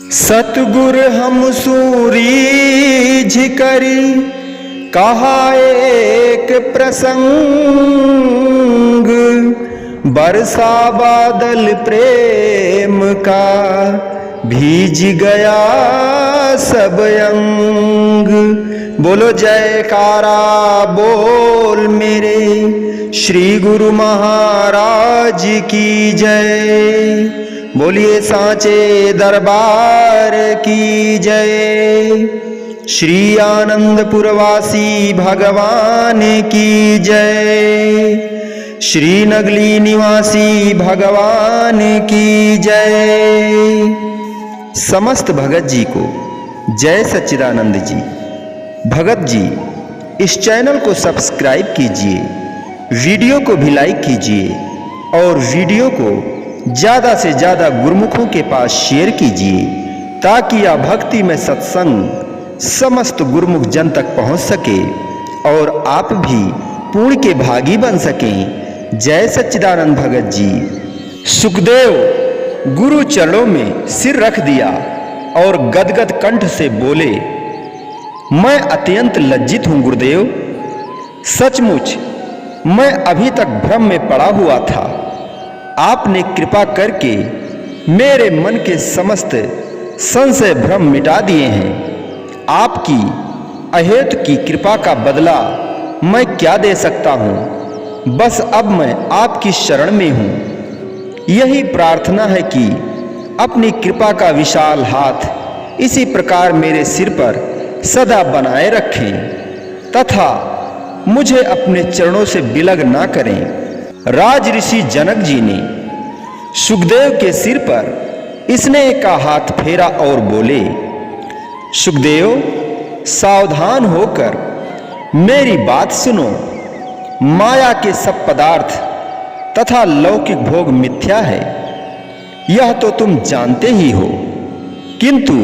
सतगुर हम सूरीझ करी कहा एक प्रसंग, बरसा बादल प्रेम का भीज गया सब अंग। बोलो जयकारा बोल मेरे श्री गुरु महाराज की जय। बोलिए सांचे दरबार की जय। श्री आनंदपुरवासी भगवान की जय। श्री नगली निवासी भगवान की जय। समस्त भगत जी को जय सच्चिदानंद जी। भगत जी इस चैनल को सब्सक्राइब कीजिए, वीडियो को भी लाइक कीजिए और वीडियो को ज्यादा से ज्यादा गुरुमुखों के पास शेयर कीजिए ताकि यह भक्ति में सत्संग समस्त गुरुमुख जन तक पहुंच सके और आप भी पुण्य के भागी बन सकें। जय सच्चिदानंद भगत जी। सुखदेव गुरु चरणों में सिर रख दिया और गदगद कंठ से बोले, मैं अत्यंत लज्जित हूं गुरुदेव। सचमुच मैं अभी तक भ्रम में पड़ा हुआ था। आपने कृपा करके मेरे मन के समस्त संशय भ्रम मिटा दिए हैं। आपकी अहेतु की कृपा का बदला मैं क्या दे सकता हूँ। बस अब मैं आपकी शरण में हूँ। यही प्रार्थना है कि अपनी कृपा का विशाल हाथ इसी प्रकार मेरे सिर पर सदा बनाए रखें तथा मुझे अपने चरणों से विलग ना करें। राज ऋषि जनक जी ने सुखदेव के सिर पर स्नेह का हाथ फेरा और बोले, सुखदेव सावधान होकर मेरी बात सुनो। माया के सब पदार्थ तथा लौकिक भोग मिथ्या है, यह तो तुम जानते ही हो, किंतु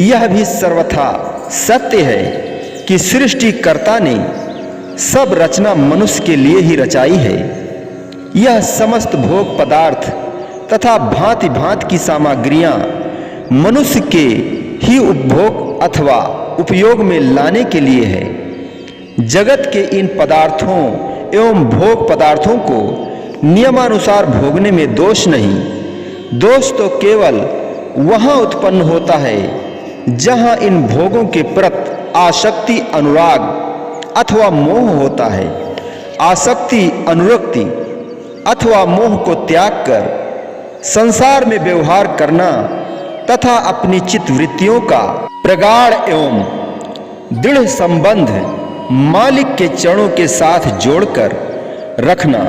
यह भी सर्वथा सत्य है कि सृष्टिकर्ता ने सब रचना मनुष्य के लिए ही रचाई है। यह समस्त भोग पदार्थ तथा भांति भांति की सामग्रियां मनुष्य के ही उपभोग अथवा उपयोग में लाने के लिए है। जगत के इन पदार्थों एवं भोग पदार्थों को नियमानुसार भोगने में दोष नहीं। दोष तो केवल वहां उत्पन्न होता है जहां इन भोगों के प्रति आसक्ति अनुराग अथवा मोह होता है। आसक्ति अनुरक्ति अथवा मोह को त्याग कर संसार में व्यवहार करना तथा अपनी चित्त वृत्तियों का प्रगाढ़ एवं दृढ़ संबंध मालिक के चरणों के साथ जोड़कर रखना,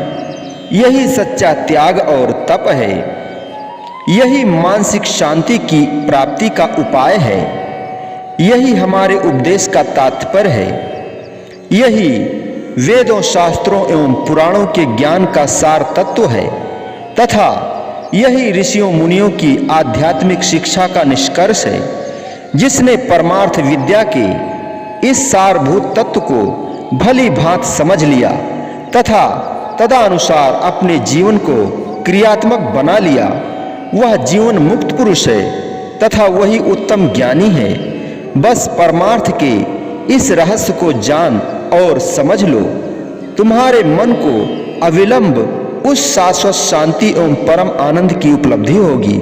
यही सच्चा त्याग और तप है। यही मानसिक शांति की प्राप्ति का उपाय है। यही हमारे उपदेश का तात्पर्य है। यही वेदों शास्त्रों एवं पुराणों के ज्ञान का सार तत्व है तथा यही ऋषियों मुनियों की आध्यात्मिक शिक्षा का निष्कर्ष है, जिसने परमार्थ विद्या के इस सारभूत तत्व को भली भांति समझ लिया तथा तदनुसार अपने जीवन को क्रियात्मक बना लिया। वह जीवन मुक्त पुरुष है तथा वही उत्तम ज्ञानी है। बस परमार्थ के इस रहस्य को जान और समझ लो, तुम्हारे मन को अविलंब उस शाश्वत शांति एवं परम आनंद की उपलब्धि होगी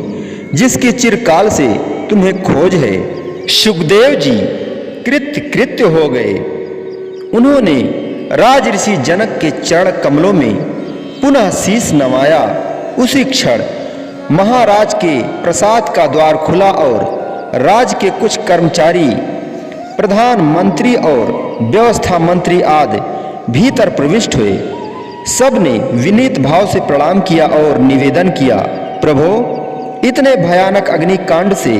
जिसकी चिरकाल से तुम्हें खोज है। सुखदेव जी कृत्य हो गए। उन्होंने राज ऋषि जनक के चरण कमलों में पुनः शीश नवाया। उसी क्षण महाराज के प्रसाद का द्वार खुला और राज के कुछ कर्मचारी, प्रधानमंत्री और व्यवस्था मंत्री आदि भीतर प्रविष्ट हुए। सबने विनीत भाव से प्रणाम किया और निवेदन किया, प्रभो इतने भयानक अग्निकांड से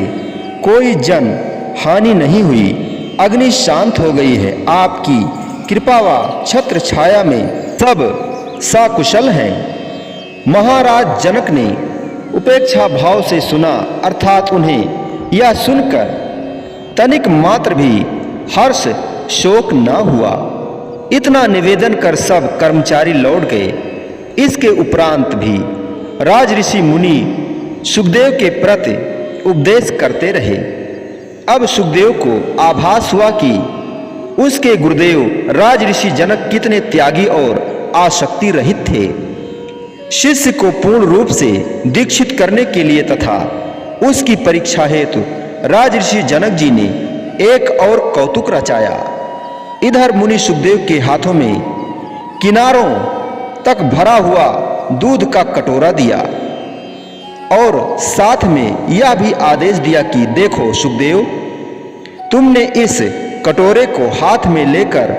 कोई जन हानि नहीं हुई। अग्नि शांत हो गई है। आपकी कृपा व छत्र छाया में सब सकुशल हैं। महाराज जनक ने उपेक्षा भाव से सुना, अर्थात उन्हें यह सुनकर तनिक मात्र भी हर्ष शोक न हुआ। इतना निवेदन कर सब कर्मचारी लौट गए। इसके उपरांत भी राज ऋषि मुनि सुखदेव के प्रति उपदेश करते रहे। अब सुखदेव को आभास हुआ कि उसके गुरुदेव राज ऋषि जनक कितने त्यागी और आसक्ति रहित थे। शिष्य को पूर्ण रूप से दीक्षित करने के लिए तथा उसकी परीक्षा हेतु राज ऋषि जनक जी ने एक और कौतुक रचाया। इधर मुनि सुखदेव के हाथों में किनारों तक भरा हुआ दूध का कटोरा दिया और साथ में यह भी आदेश दिया कि देखो सुखदेव, तुमने इस कटोरे को हाथ में लेकर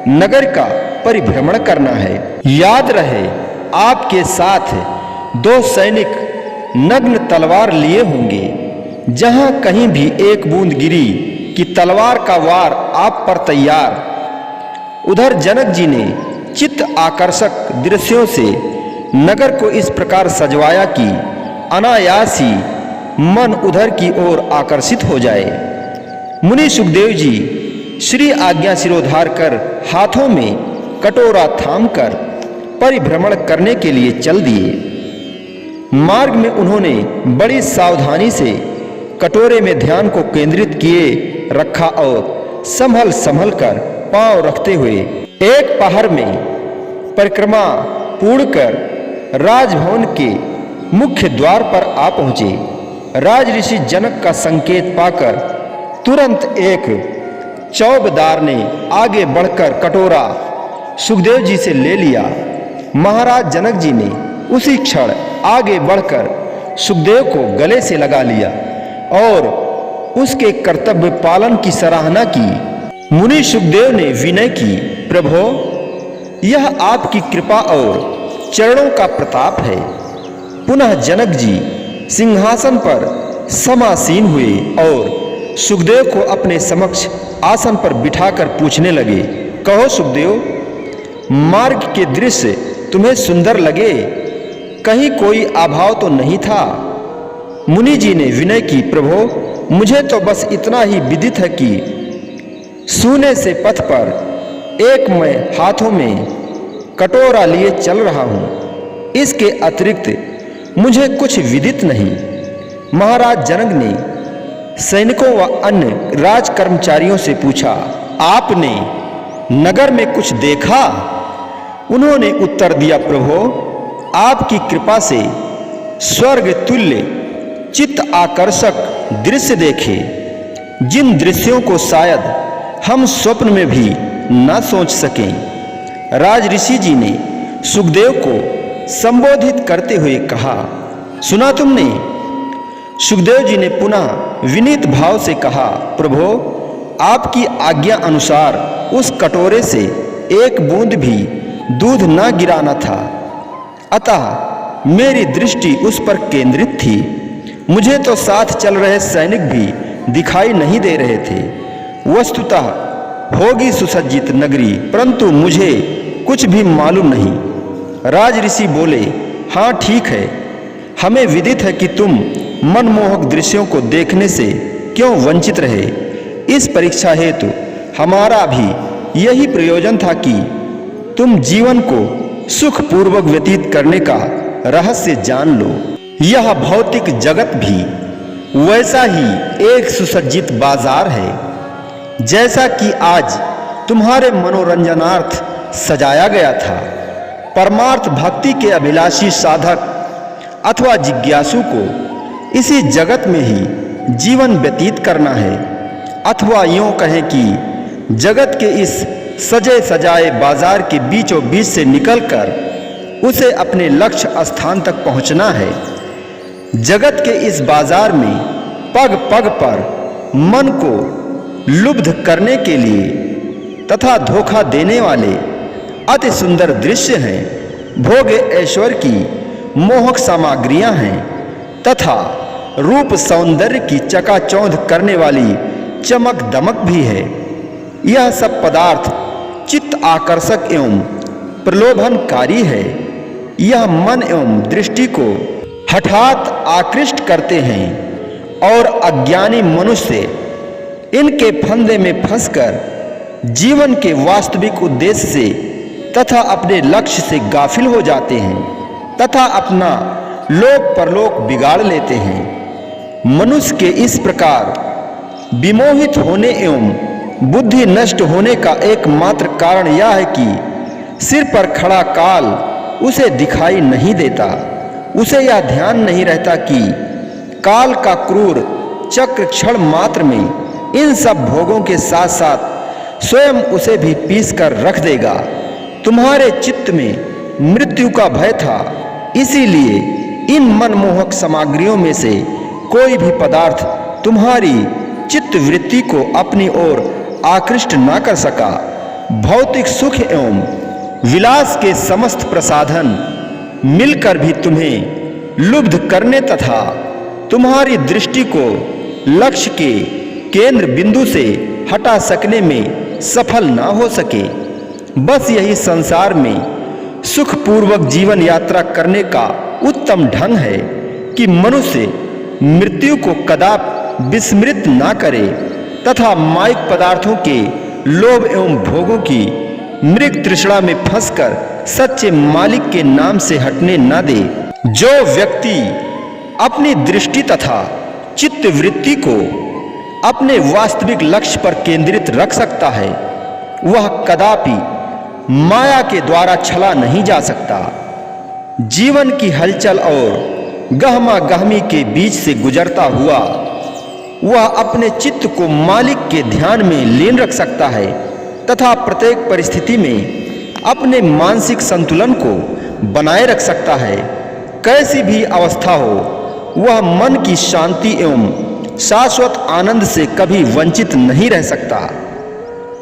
नगर का परिभ्रमण करना है। याद रहे आपके साथ 2 सैनिक नग्न तलवार लिए होंगे। जहां कहीं भी एक बूंद गिरी कि तलवार का वार आप पर तैयार। उधर जनक जी ने चित्त आकर्षक दृश्यों से नगर को इस प्रकार सजवाया कि अनायास ही मन उधर की ओर आकर्षित हो जाए। मुनि सुखदेव जी श्री आज्ञा सिरोधार कर हाथों में कटोरा थामकर परिभ्रमण करने के लिए चल दिए। मार्ग में उन्होंने बड़ी सावधानी से कटोरे में ध्यान को केंद्रित किए रखा और संभल संभल कर पांव रखते हुए एक पहर में परिक्रमा पूर्ण कर राजभवन के मुख्य द्वार पर आ पहुंचे। राज ऋषि जनक का संकेत पाकर तुरंत एक चौबदार ने आगे बढ़कर कटोरा सुखदेव जी से ले लिया। महाराज जनक जी ने उसी क्षण आगे बढ़कर सुखदेव को गले से लगा लिया और उसके कर्तव्य पालन की सराहना की। मुनि सुखदेव ने विनय की, प्रभो, यह आपकी कृपा और चरणों का प्रताप है। पुनः जनक जी सिंहासन पर समासीन हुए और सुखदेव को अपने समक्ष आसन पर बिठाकर पूछने लगे, कहो सुखदेव, मार्ग के दृश्य तुम्हें सुंदर लगे? कहीं कोई अभाव तो नहीं था? मुनि जी ने विनय की, प्रभो, मुझे तो बस इतना ही विदित है कि सूने से पथ पर एक मैं हाथों में कटोरा लिए चल रहा हूं। इसके अतिरिक्त मुझे कुछ विदित नहीं। महाराज जनक ने सैनिकों व अन्य राज कर्मचारियों से पूछा, आपने नगर में कुछ देखा? उन्होंने उत्तर दिया, प्रभो, आपकी कृपा से स्वर्ग तुल्य चित्त आकर्षक दृश्य देखे, जिन दृश्यों को शायद हम स्वप्न में भी न सोच सकें। राज ऋषि जी ने सुखदेव को संबोधित करते हुए कहा, सुना तुमने? सुखदेव जी ने पुनः विनीत भाव से कहा, प्रभो, आपकी आज्ञा अनुसार उस कटोरे से एक बूंद भी दूध न गिराना था, अतः मेरी दृष्टि उस पर केंद्रित थी। मुझे तो साथ चल रहे सैनिक भी दिखाई नहीं दे रहे थे। वस्तुतः होगी सुसज्जित नगरी, परंतु मुझे कुछ भी मालूम नहीं। राज ऋषि बोले, हाँ ठीक है, हमें विदित है कि तुम मनमोहक दृश्यों को देखने से क्यों वंचित रहे। इस परीक्षा हेतु हमारा भी यही प्रयोजन था कि तुम जीवन को सुखपूर्वक व्यतीत करने का रहस्य जान लो। यह भौतिक जगत भी वैसा ही एक सुसज्जित बाजार है जैसा कि आज तुम्हारे मनोरंजनार्थ सजाया गया था। परमार्थ भक्ति के अभिलाषी साधक अथवा जिज्ञासु को इसी जगत में ही जीवन व्यतीत करना है, अथवा यूं कहें कि जगत के इस सजे सजाए बाजार के बीचों बीच से निकलकर उसे अपने लक्ष्य स्थान तक पहुंचना है। जगत के इस बाजार में पग पग पर मन को लुब्ध करने के लिए तथा धोखा देने वाले अति सुंदर दृश्य हैं, भोग ऐश्वर्य की मोहक सामग्रियां हैं तथा रूप सौंदर्य की चकाचौंध करने वाली चमक दमक भी है। यह सब पदार्थ चित्त आकर्षक एवं प्रलोभनकारी है। यह मन एवं दृष्टि को हठात आकृष्ट करते हैं और अज्ञानी मनुष्य इनके फंदे में फंसकर जीवन के वास्तविक उद्देश्य से तथा अपने लक्ष्य से गाफिल हो जाते हैं तथा अपना लोक परलोक बिगाड़ लेते हैं। मनुष्य के इस प्रकार विमोहित होने एवं बुद्धि नष्ट होने का एकमात्र कारण यह है कि सिर पर खड़ा काल उसे दिखाई नहीं देता। उसे यह ध्यान नहीं रहता कि काल का क्रूर चक्र क्षण मात्र में इन सब भोगों के साथ साथ स्वयं उसे भी पीस कर रख देगा। तुम्हारे चित्त में मृत्यु का भय था, इसीलिए इन मनमोहक सामग्रियों में से कोई भी पदार्थ तुम्हारी चित्त वृत्ति को अपनी ओर आकृष्ट ना कर सका। भौतिक सुख एवं विलास के समस्त प्रसाधन मिलकर भी तुम्हें लुब्ध करने तथा तुम्हारी दृष्टि को लक्ष्य के केंद्र बिंदु से हटा सकने में सफल ना हो सके। बस यही संसार में सुखपूर्वक जीवन यात्रा करने का उत्तम ढंग है कि मनुष्य मृत्यु को कदापि विस्मृत ना करे तथा माइक पदार्थों के लोभ एवं भोगों की मृग तृष्णा में फंसकर सच्चे मालिक के नाम से हटने न दे। जो व्यक्ति अपनी दृष्टि तथा चित्त वृत्ति को अपने वास्तविक लक्ष्य पर केंद्रित रख सकता है, वह कदापि माया के द्वारा छला नहीं जा सकता। जीवन की हलचल और गहमा गहमी के बीच से गुजरता हुआ वह अपने चित्त को मालिक के ध्यान में लीन रख सकता है तथा प्रत्येक परिस्थिति में अपने मानसिक संतुलन को बनाए रख सकता है। कैसी भी अवस्था हो, वह मन की शांति एवं शाश्वत आनंद से कभी वंचित नहीं रह सकता।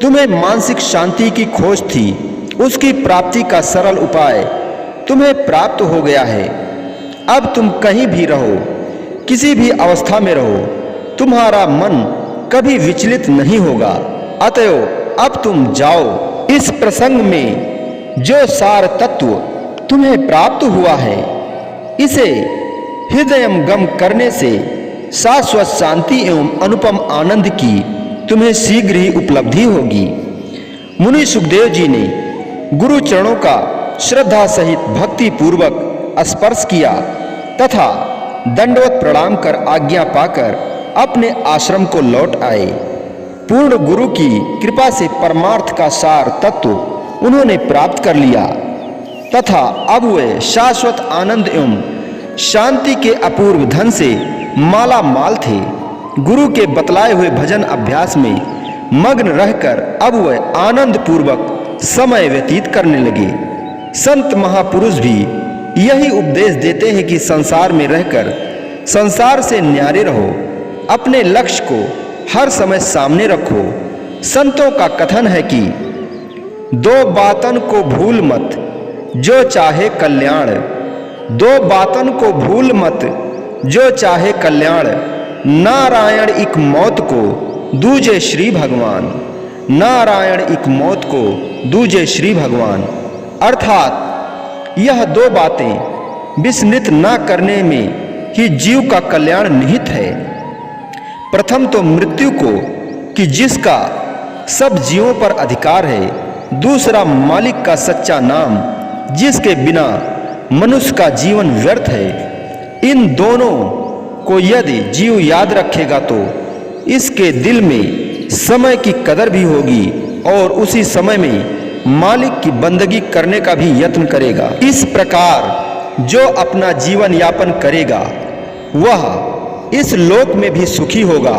तुम्हें मानसिक शांति की खोज थी, उसकी प्राप्ति का सरल उपाय तुम्हें प्राप्त हो गया है। अब तुम कहीं भी रहो, किसी भी अवस्था में रहो, तुम्हारा मन कभी विचलित नहीं होगा। अतएव अब तुम जाओ। इस प्रसंग में जो सार तत्व तुम्हें प्राप्त हुआ है, इसे हृदयंगम करने से शाश्वत शांति एवं अनुपम आनंद की तुम्हें शीघ्र ही उपलब्धि होगी। मुनि सुखदेव जी ने गुरु चरणों का श्रद्धा सहित भक्ति पूर्वक स्पर्श किया तथा दंडवत प्रणाम कर आज्ञा पाकर अपने आश्रम को लौट आए। पूर्ण गुरु की कृपा से परमार्थ का सार तत्व उन्होंने प्राप्त कर लिया तथा अब वे शाश्वत आनंद एवं शांति के अपूर्व धन से माला माल थे। गुरु के बतलाए हुए भजन अभ्यास में मग्न रहकर अब वे आनंद पूर्वक समय व्यतीत करने लगे। संत महापुरुष भी यही उपदेश देते हैं कि संसार में रहकर संसार से न्यारे रहो, अपने लक्ष्य को हर समय सामने रखो। संतों का कथन है कि दो बातन को भूल मत जो चाहे कल्याण, दो बातन को भूल मत जो चाहे कल्याण, नारायण एक मौत को दूजे श्री भगवान, नारायण एक मौत को दूजे श्री भगवान। अर्थात यह दो बातें विस्मृत न करने में ही जीव का कल्याण निहित है। प्रथम तो मृत्यु को कि जिसका सब जीवों पर अधिकार है, दूसरा मालिक का सच्चा नाम जिसके बिना मनुष्य का जीवन व्यर्थ है। इन दोनों को यदि जीव याद रखेगा तो इसके दिल में समय की कदर भी होगी और उसी समय में मालिक की बंदगी करने का भी यत्न करेगा। इस प्रकार जो अपना जीवन यापन करेगा वह इस लोक में भी सुखी होगा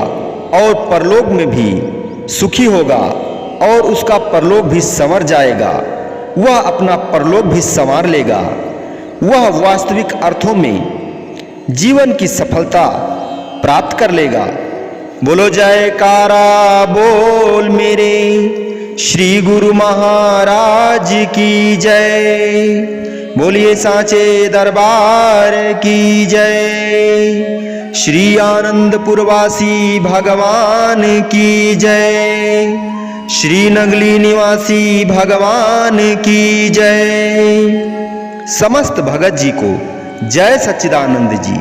और परलोक में भी सुखी होगा और उसका परलोक भी संवर जाएगा। वह अपना परलोक भी संवार लेगा। वह वास्तविक अर्थों में जीवन की सफलता प्राप्त कर लेगा। बोलो जयकारा बोल मेरे श्री गुरु महाराज की जय। बोलिए सांचे दरबार की जय। श्री आनंदपुरवासी भगवान की जय। श्री नगली निवासी भगवान की जय। समस्त भगत जी को जय सच्चिदानंद जी।